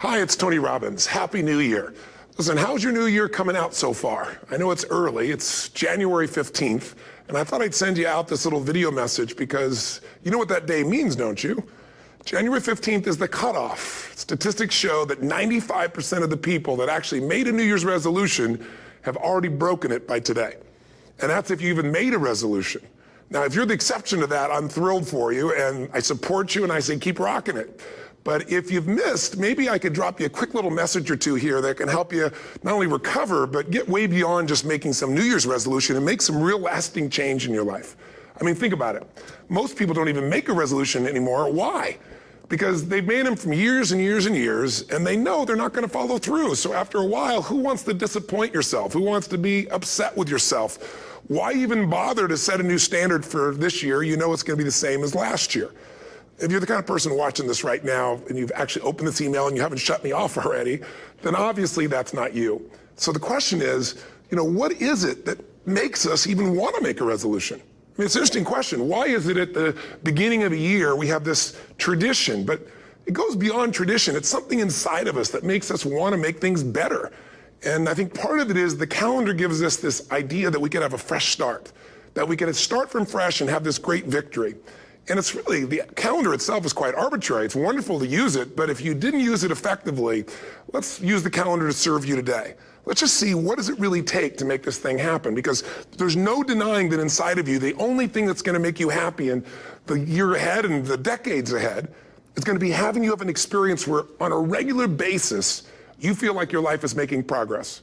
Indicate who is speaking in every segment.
Speaker 1: Hi, it's Tony Robbins. Happy New Year. Listen, how's your new year coming out so far? I know it's early, it's January 15th, and I thought I'd send you out this little video message because you know what that day means, don't you? January 15th is the cutoff. Statistics show that 95% of the people that actually made a New Year's resolution have already broken it by today. And that's if you even made a resolution. Now, if you're the exception to that, I'm thrilled for you, and I support you, and I say keep rocking it. But if you've missed, maybe I could drop you a quick little message or two here that can help you not only recover, but get way beyond just making some New Year's resolution and make some real lasting change in your life. I mean, think about it. Most people don't even make a resolution anymore. Why? Because they've made them from years and years and years, and they know they're not going to follow through. So after a while, who wants to disappoint yourself? Who wants to be upset with yourself? Why even bother to set a new standard for this year? You know it's going to be the same as last year. If you're the kind of person watching this right now and you've actually opened this email and you haven't shut me off already, then obviously that's not you. So the question is, what is it that makes us even want to make a resolution? I mean, it's an interesting question. Why is it at the beginning of a year we have this tradition? But it goes beyond tradition. It's something inside of us that makes us want to make things better. And I think part of it is the calendar gives us this idea that we can have a fresh start, that we can start from fresh and have this great victory. And it's really, the calendar itself is quite arbitrary. It's wonderful to use it, but if you didn't use it effectively, let's use the calendar to serve you today. Let's just see, what does it really take to make this thing happen? Because there's no denying that inside of you, the only thing that's going to make you happy in the year ahead and the decades ahead is going to be having you have an experience where on a regular basis, you feel like your life is making progress.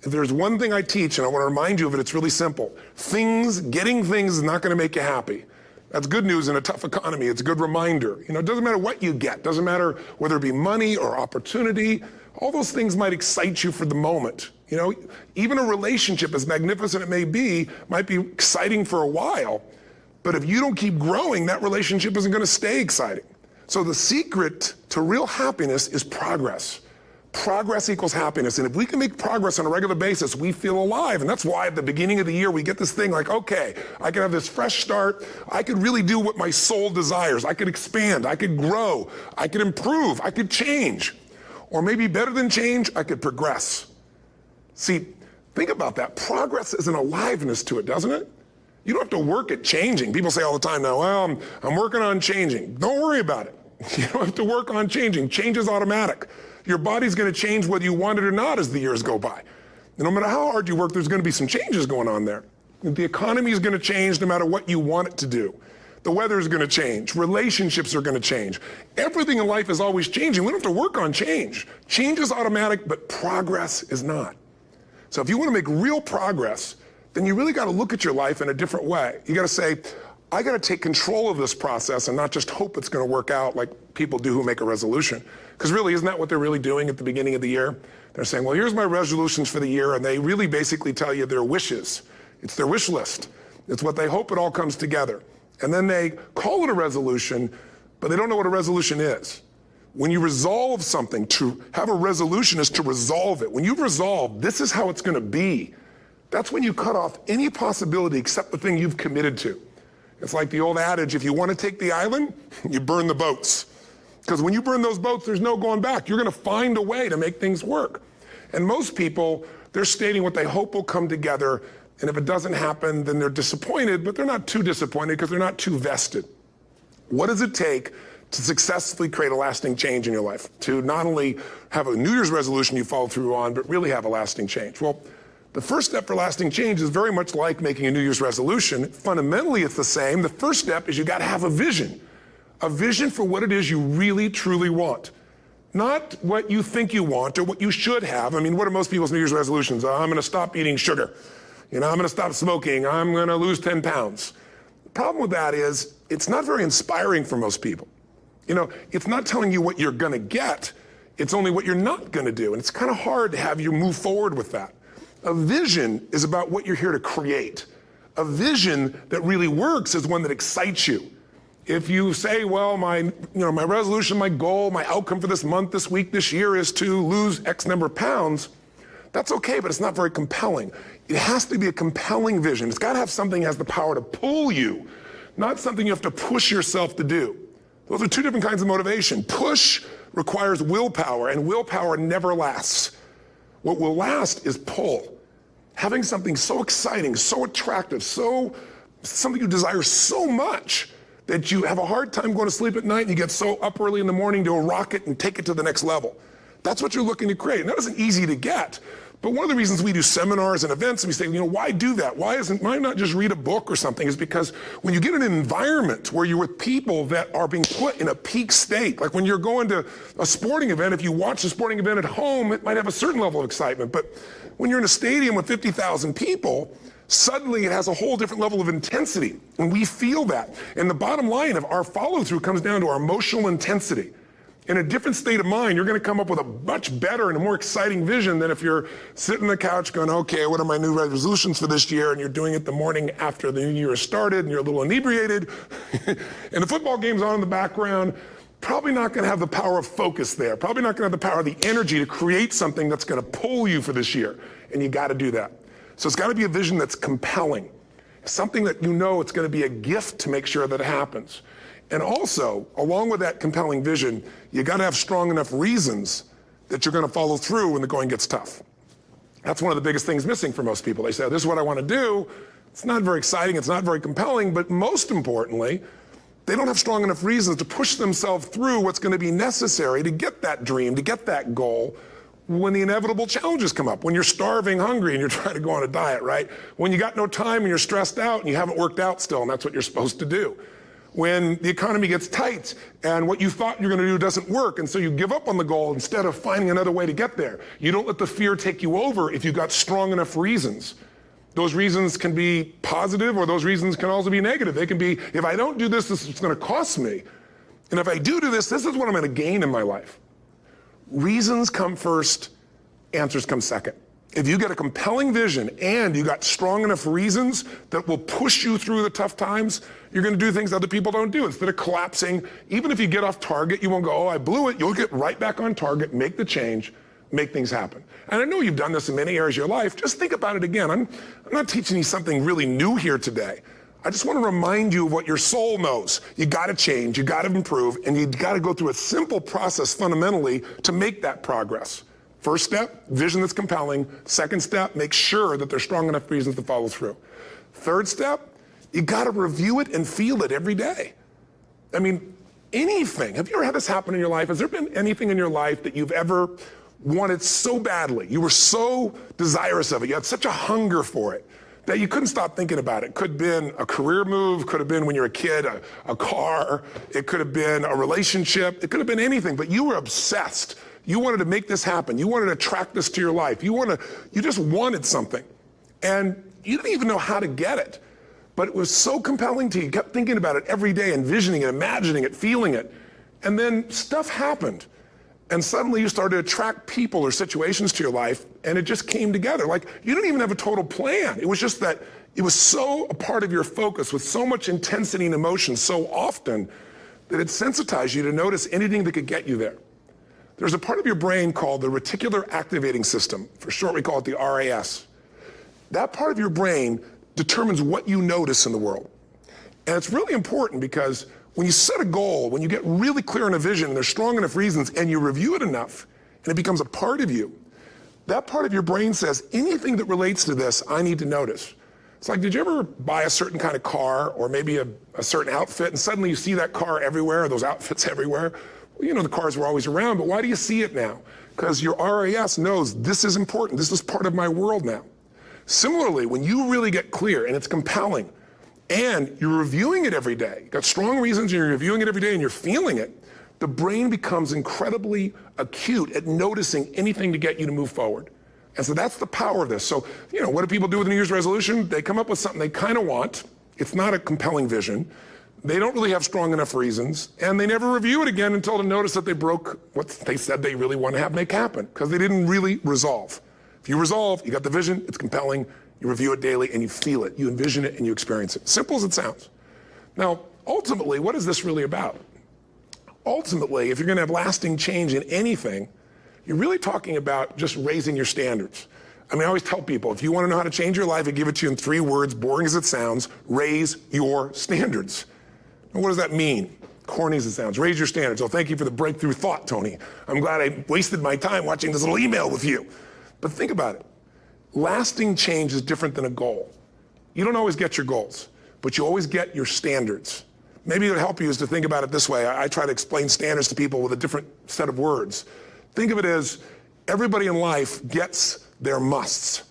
Speaker 1: If there's one thing I teach, and I want to remind you of it, it's really simple. Getting things is not going to make you happy. That's good news in a tough economy. It's a good reminder. It doesn't matter what you get. Doesn't matter whether it be money or opportunity. All those things might excite you for the moment. Even a relationship, as magnificent it may be, might be exciting for a while. But if you don't keep growing, that relationship isn't going to stay exciting. So the secret to real happiness is progress. Progress equals happiness. And if we can make progress on a regular basis, we feel alive. And that's why at the beginning of the year, we get this thing like, okay, I can have this fresh start. I could really do what my soul desires. I could expand. I could grow. I could improve. I could change. Or maybe better than change, I could progress. See, think about that. Progress is an aliveness to it, doesn't it? You don't have to work at changing. People say all the time now, well, I'm working on changing. Don't worry about it. You don't have to work on changing. Change is automatic. Your body's going to change whether you want it or not as the years go by. And no matter how hard you work, there's going to be some changes going on there. The economy is going to change no matter what you want it to do. The weather is going to change. Relationships are going to change. Everything in life is always changing. We don't have to work on change. Change is automatic, but progress is not. So if you want to make real progress, then you really got to look at your life in a different way. You got to say, I got to take control of this process and not just hope it's going to work out like people do who make a resolution. Because really, isn't that what they're really doing at the beginning of the year? They're saying, well, here's my resolutions for the year, and they really basically tell you their wishes. It's their wish list. It's what they hope it all comes together. And then they call it a resolution, but they don't know what a resolution is. When you resolve something, to have a resolution is to resolve it. When you've resolved, this is how it's going to be. That's when you cut off any possibility except the thing you've committed to. It's like the old adage, if you want to take the island, you burn the boats. Because when you burn those boats, there's no going back. You're going to find a way to make things work. And most people, they're stating what they hope will come together. And if it doesn't happen, then they're disappointed, but they're not too disappointed because they're not too vested. What does it take to successfully create a lasting change in your life? To not only have a New Year's resolution you follow through on, but really have a lasting change? Well, the first step for lasting change is very much like making a New Year's resolution. Fundamentally, it's the same. The first step is you got to have a vision for what it is you really, truly want. Not what you think you want or what you should have. I mean, what are most people's New Year's resolutions? I'm going to stop eating sugar. I'm going to stop smoking. I'm going to lose 10 pounds. The problem with that is it's not very inspiring for most people. It's not telling you what you're going to get. It's only what you're not going to do. And it's kind of hard to have you move forward with that. A vision is about what you're here to create. A vision that really works is one that excites you. If you say, well, my resolution, my goal, my outcome for this month, this week, this year is to lose X number of pounds, that's okay, but it's not very compelling. It has to be a compelling vision. It's got to have something that has the power to pull you, not something you have to push yourself to do. Those are two different kinds of motivation. Push requires willpower, and willpower never lasts. What will last is pull. Having something so exciting, so attractive, something you desire so much that you have a hard time going to sleep at night and you get so up early in the morning to rock it and take it to the next level. That's what you're looking to create. And that isn't easy to get. But one of the reasons we do seminars and events and we say, why do that? Why not just read a book or something? Is because when you get in an environment where you're with people that are being put in a peak state, like when you're going to a sporting event, if you watch a sporting event at home, it might have a certain level of excitement. But when you're in a stadium with 50,000 people, suddenly it has a whole different level of intensity. And we feel that. And the bottom line of our follow-through comes down to our emotional intensity. In a different state of mind, you're going to come up with a much better and a more exciting vision than if you're sitting on the couch going, okay, what are my new resolutions for this year? And you're doing it the morning after the new year has started and you're a little inebriated and the football game's on in the background. Probably not going to have the power of focus there. Probably not going to have the power of the energy to create something that's going to pull you for this year. And you got to do that. So it's got to be a vision that's compelling. Something that it's going to be a gift to make sure that it happens. And also, along with that compelling vision, you got to have strong enough reasons that you're going to follow through when the going gets tough. That's one of the biggest things missing for most people. They say, this is what I want to do. It's not very exciting. It's not very compelling. But most importantly, they don't have strong enough reasons to push themselves through what's going to be necessary to get that dream, to get that goal, when the inevitable challenges come up, when you're starving, hungry, and you're trying to go on a diet, right? When you got no time and you're stressed out and you haven't worked out still, and that's what you're supposed to do. When the economy gets tight and what you thought you're going to do doesn't work, and so you give up on the goal instead of finding another way to get there. You don't let the fear take you over if you've got strong enough reasons. Those reasons can be positive, or those reasons can also be negative. They can be, if I don't do this, this is going to cost me. And if I do this, this is what I'm going to gain in my life. Reasons come first, answers come second. If you get a compelling vision and you got strong enough reasons that will push you through the tough times, you're going to do things other people don't do. Instead of collapsing, even if you get off target, you won't go, oh, I blew it. You'll get right back on target, make the change, make things happen. And I know you've done this in many areas of your life. Just think about it again. I'm not teaching you something really new here today. I just want to remind you of what your soul knows. You got to change, you got to improve, and you got to go through a simple process fundamentally to make that progress. First step, vision that's compelling. Second step, make sure that there's strong enough reasons to follow through. Third step, you got to review it and feel it every day. I mean, anything. Have you ever had this happen in your life? Has there been anything in your life that you've ever wanted so badly? You were so desirous of it. You had such a hunger for it that you couldn't stop thinking about it. Could have been a career move, could have been when you were a kid, a car, it could have been a relationship, it could have been anything, but you were obsessed. You wanted to make this happen. You wanted to attract this to your life. You just wanted something. And you didn't even know how to get it. But it was so compelling to you. You kept thinking about it every day, envisioning it, imagining it, feeling it. And then stuff happened. And suddenly you started to attract people or situations to your life, and it just came together. Like, you didn't even have a total plan. It was just that it was so a part of your focus with so much intensity and emotion so often that it sensitized you to notice anything that could get you there. There's a part of your brain called the reticular activating system. For short, we call it the RAS. That part of your brain determines what you notice in the world. And it's really important because when you set a goal, when you get really clear on a vision, and there's strong enough reasons, and you review it enough, and it becomes a part of you, that part of your brain says, anything that relates to this, I need to notice. It's like, did you ever buy a certain kind of car, or maybe a certain outfit, and suddenly you see that car everywhere, or those outfits everywhere? Well, you know, the cars were always around, but why do you see it now? Because your RAS knows this is important. This is part of my world now. Similarly, when you really get clear and it's compelling and you're reviewing it every day, you've got strong reasons and you're reviewing it every day and you're feeling it, the brain becomes incredibly acute at noticing anything to get you to move forward. And so that's the power of this. So, you know, what do people do with a New Year's resolution? They come up with something they kind of want. It's not a compelling vision. They don't really have strong enough reasons, and they never review it again until to notice that they broke what they said they really want to have make happen, because they didn't really resolve. If you resolve, you got the vision, it's compelling, you review it daily, and you feel it, you envision it, and you experience it. Simple as it sounds. Now, ultimately, what is this really about? Ultimately, if you're going to have lasting change in anything, you're really talking about just raising your standards. I mean, I always tell people, if you want to know how to change your life, I give it to you in 3 words, boring as it sounds: raise your standards. What does that mean? Corny as it sounds. Raise your standards. Oh, thank you for the breakthrough thought, Tony. I'm glad I wasted my time watching this little email with you. But think about it. Lasting change is different than a goal. You don't always get your goals, but you always get your standards. Maybe it'll help you is to think about it this way. I try to explain standards to people with a different set of words. Think of it as everybody in life gets their musts.